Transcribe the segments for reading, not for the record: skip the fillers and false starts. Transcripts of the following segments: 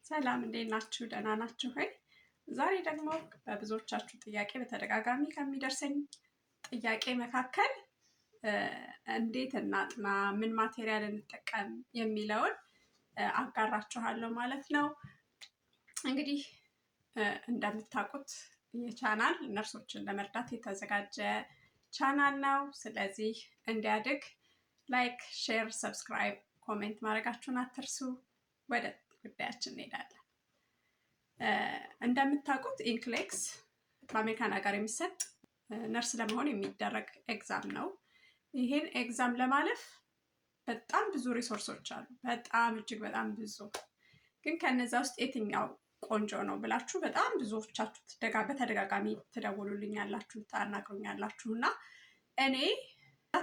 ሰላም እንዴት ናችሁ? ደህና ናችሁ ወይ? ዛሬ ደግሞ በብዙዎቻችሁ ጥያቄ በተደጋጋሚ ከሚደርሰኝ ጥያቄ መካከል እንዴት እናጥና፣ ምን ማቴሪያል እንጠቀም የሚለውን አጋራችኋለሁ ማለት ነው። እንግዲህ እንደምታውቁት ይህ ቻናል ነርሶችን ለመርዳት የተዘጋጀ ቻናል ነው። ስለዚህ እንዲያድግ ላይክ፣ ሼር፣ ሰብስክራይብ፣ ኮሜንት ማድረጋችሁን አትርሱ። ወደ ጉዳያችን እንሄዳለን። እንደምታውቁት ኢንክሌክስ በአሜሪካን ሀገር የሚሰጥ ነርስ ለመሆን የሚደረግ ኤግዛም ነው። ይህን ኤግዛም ለማለፍ በጣም ብዙ ሪሶርሶች አሉ። በጣም እጅግ በጣም ብዙ። ግን ከነዛ ውስጥ የትኛው ቆንጆ ነው ብላችሁ በጣም ብዙዎቻችሁ በተደጋጋሚ ትደውሉልኛላችሁ፣ ታናግሩኛላችሁ እና እኔ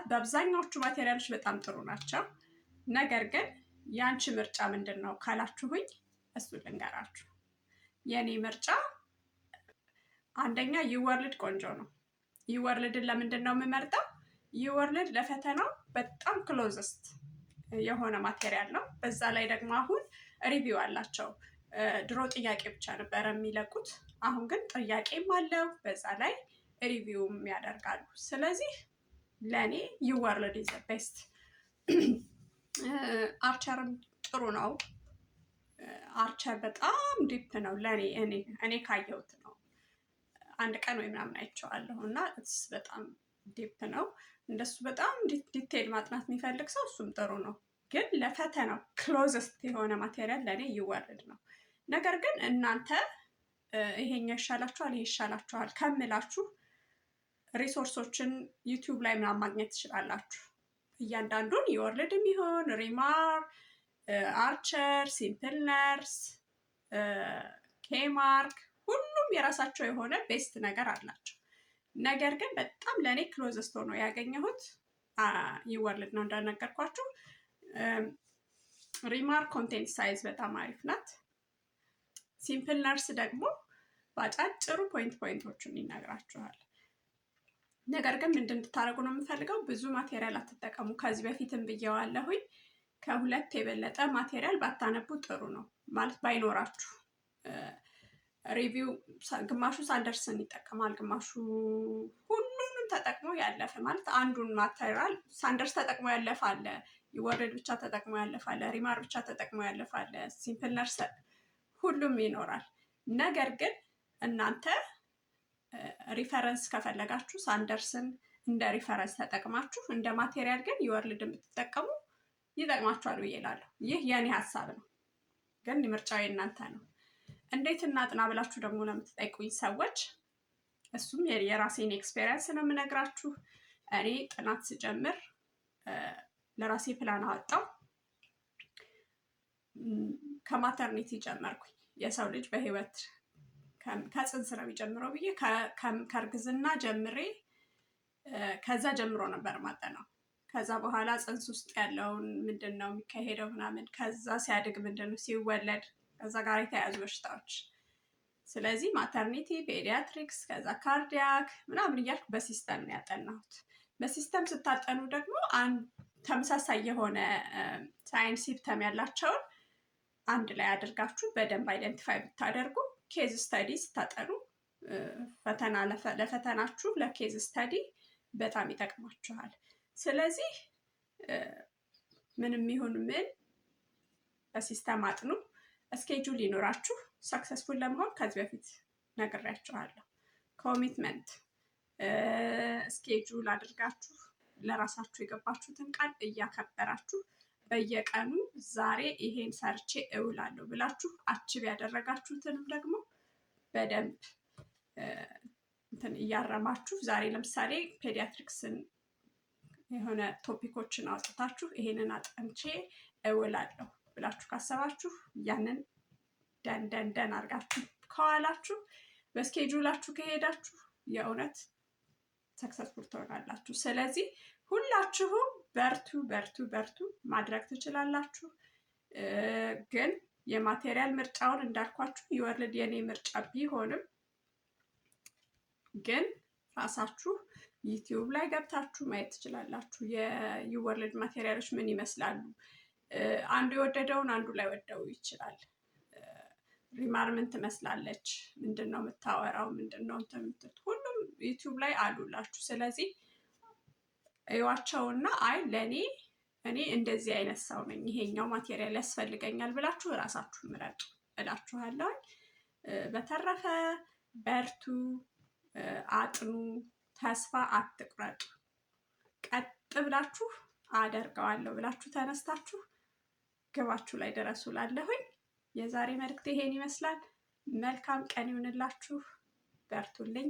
በአብዛኛዎቹ ማቴሪያሎች በጣም ጥሩ ናቸው። ነገር ግን ያንቺ ምርጫ ምንድን ነው ካላችሁኝ እሱ ልንገራችሁ። የኔ ምርጫ አንደኛ ዩወርልድ ቆንጆ ነው። ዩወርልድን ለምንድን ነው የምመርጠው? ዩወርልድ ለፈተናው በጣም ክሎዝስት የሆነ ማቴሪያል ነው። በዛ ላይ ደግሞ አሁን ሪቪው አላቸው። ድሮ ጥያቄ ብቻ ነበረ የሚለቁት፣ አሁን ግን ጥያቄም አለው፣ በዛ ላይ ሪቪውም ያደርጋሉ። ስለዚህ ለእኔ ዩወርልድ ኢዝ ቤስት። አርቸርም ጥሩ ነው። አርቸር በጣም ዲፕ ነው ለእኔ እኔ ካየሁት ነው። አንድ ቀን ወይ ምናምን አይቼዋለሁ እና በጣም ዲፕ ነው። እንደሱ በጣም ዲቴል ማጥናት የሚፈልግ ሰው እሱም ጥሩ ነው። ግን ለፈተናው ክሎዝስት የሆነ ማቴሪያል ለእኔ ዩወርልድ ነው። ነገር ግን እናንተ ይሄኛው ይሻላችኋል፣ ይሄ ይሻላችኋል ከምላችሁ ሪሶርሶችን ዩቲዩብ ላይ ምናምን ማግኘት ትችላላችሁ። እያንዳንዱን ዩወርልድ የሚሆን ሪማር፣ አርቸር፣ ሲምፕል ነርስ፣ ኬማርክ ሁሉም የራሳቸው የሆነ ቤስት ነገር አላቸው። ነገር ግን በጣም ለእኔ ክሎዝስት ሆኖ ያገኘሁት ዩወርልድ ነው እንደነገርኳችሁ። ሪማር ኮንቴንት ሳይዝ በጣም አሪፍ ናት። ሲምፕል ነርስ ደግሞ በአጫጭሩ ፖይንቶቹን ይነግራችኋል። ነገር ግን ምንድን እንድታደርጉ ነው የምፈልገው? ብዙ ማቴሪያል አትጠቀሙ። ከዚህ በፊትም ብየዋለሁኝ። ከሁለት የበለጠ ማቴሪያል ባታነቡ ጥሩ ነው ማለት ባይኖራችሁ። ሪቪው ግማሹ ሳንደርስን ይጠቀማል፣ ግማሹ ሁሉንም ተጠቅሞ ያለፈ ማለት አንዱን ማቴሪያል ሳንደርስ ተጠቅሞ ያለፈ አለ፣ ዩወርልድ ብቻ ተጠቅሞ ያለፈ አለ፣ ሪማር ብቻ ተጠቅሞ ያለፈ አለ፣ ሲምፕል ነርስ ሁሉም ይኖራል። ነገር ግን እናንተ ሪፈረንስ ከፈለጋችሁ ሳንደርስን እንደ ሪፈረንስ ተጠቅማችሁ እንደ ማቴሪያል ግን ዩወርልድ የምትጠቀሙ ይጠቅማችኋል ብዬ እላለሁ። ይህ የኔ ሀሳብ ነው፣ ግን ምርጫው የእናንተ ነው። እንዴት እናጥና ብላችሁ ደግሞ ለምትጠይቁኝ ሰዎች እሱም የራሴን ኤክስፔሪየንስ ነው የምነግራችሁ። እኔ ጥናት ስጀምር ለራሴ ፕላን አወጣው። ከማተርኒቲ ጀመርኩኝ። የሰው ልጅ በህይወት ከጽንስ ነው የሚጀምረው ብዬ ከእርግዝና ጀምሬ ከዛ ጀምሮ ነበር ማጠናው። ከዛ በኋላ ጽንስ ውስጥ ያለውን ምንድን ነው የሚካሄደው ምናምን፣ ከዛ ሲያድግ ምንድን ነው ሲወለድ፣ ከዛ ጋር የተያያዙ በሽታዎች። ስለዚህ ማተርኒቲ፣ ፔዲያትሪክስ፣ ከዛ ካርዲያክ ምናምን እያልኩ በሲስተም ነው ያጠናሁት። በሲስተም ስታጠኑ ደግሞ ተመሳሳይ የሆነ ሳይንስ ሲምፕተም ያላቸውን አንድ ላይ አድርጋችሁ በደንብ አይደንቲፋይ ብታደርጉ ኬዝ ስተዲ ስታጠኑ ለፈተናችሁ ለኬዝ ስተዲ በጣም ይጠቅማችኋል። ስለዚህ ምንም ይሁን ምን በሲስተም አጥኑ። እስኬጁል ይኖራችሁ። ሰክሰስፉል ለመሆን ከዚህ በፊት ነግሬያችኋለሁ። ኮሚትመንት እስኬጁል አድርጋችሁ ለራሳችሁ የገባችሁትን ቃል እያከበራችሁ በየቀኑ ዛሬ ይሄን ሰርቼ እውላለሁ ብላችሁ አችብ ያደረጋችሁትንም ደግሞ በደንብ እያረማችሁ ዛሬ ለምሳሌ ፔዲያትሪክስን የሆነ ቶፒኮችን አውጥታችሁ ይሄንን አጠንቼ እውላለሁ ብላችሁ ካሰባችሁ ያንን ደን አድርጋችሁ ከዋላችሁ በስኬጁላችሁ ከሄዳችሁ የእውነት ሰክሰስፉል ትሆናላችሁ። ስለዚህ ሁላችሁም በርቱ ማድረግ ትችላላችሁ። ግን የማቴሪያል ምርጫውን እንዳልኳችሁ ዩወርልድ የኔ ምርጫ ቢሆንም ግን ራሳችሁ ዩቲዩብ ላይ ገብታችሁ ማየት ትችላላችሁ። የዩወርልድ ማቴሪያሎች ምን ይመስላሉ? አንዱ የወደደውን አንዱ ላይ ወደው ይችላል። ሪማርምን ትመስላለች፣ ምንድን ነው የምታወራው፣ ምንድን ነው የምትሉት፣ ሁሉም ዩቲዩብ ላይ አሉላችሁ። ስለዚህ እዩዋቸውና አይ እኔ እንደዚህ አይነት ሰው ነኝ፣ ይሄኛው ማቴሪያል ያስፈልገኛል ብላችሁ እራሳችሁ ምረጡ እላችኋለሁ። በተረፈ በርቱ፣ አጥኑ፣ ተስፋ አትቁረጡ። ቀጥ ብላችሁ አደርገዋለሁ ብላችሁ ተነስታችሁ ግባችሁ ላይ ድረሱ እላለሁኝ። የዛሬ መልእክት ይሄን ይመስላል። መልካም ቀን ይሁንላችሁ። በርቱልኝ።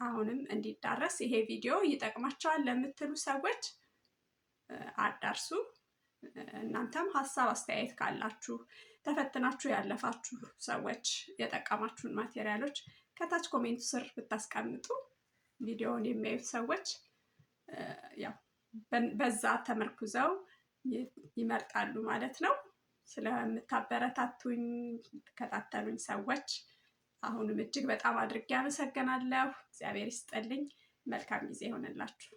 አሁንም እንዲዳረስ ይሄ ቪዲዮ ይጠቅማቸዋል ለምትሉ ሰዎች አዳርሱ። እናንተም ሀሳብ አስተያየት ካላችሁ ተፈትናችሁ ያለፋችሁ ሰዎች የጠቀማችሁን ማቴሪያሎች ከታች ኮሜንት ስር ብታስቀምጡ ቪዲዮውን የሚያዩት ሰዎች ያው በዛ ተመርኩዘው ይመርጣሉ ማለት ነው። ስለምታበረታቱኝ ከታተሉኝ ሰዎች አሁንም እጅግ በጣም አድርጌ አመሰግናለሁ። እግዚአብሔር ይስጥልኝ። መልካም ጊዜ ይሆንላችሁ።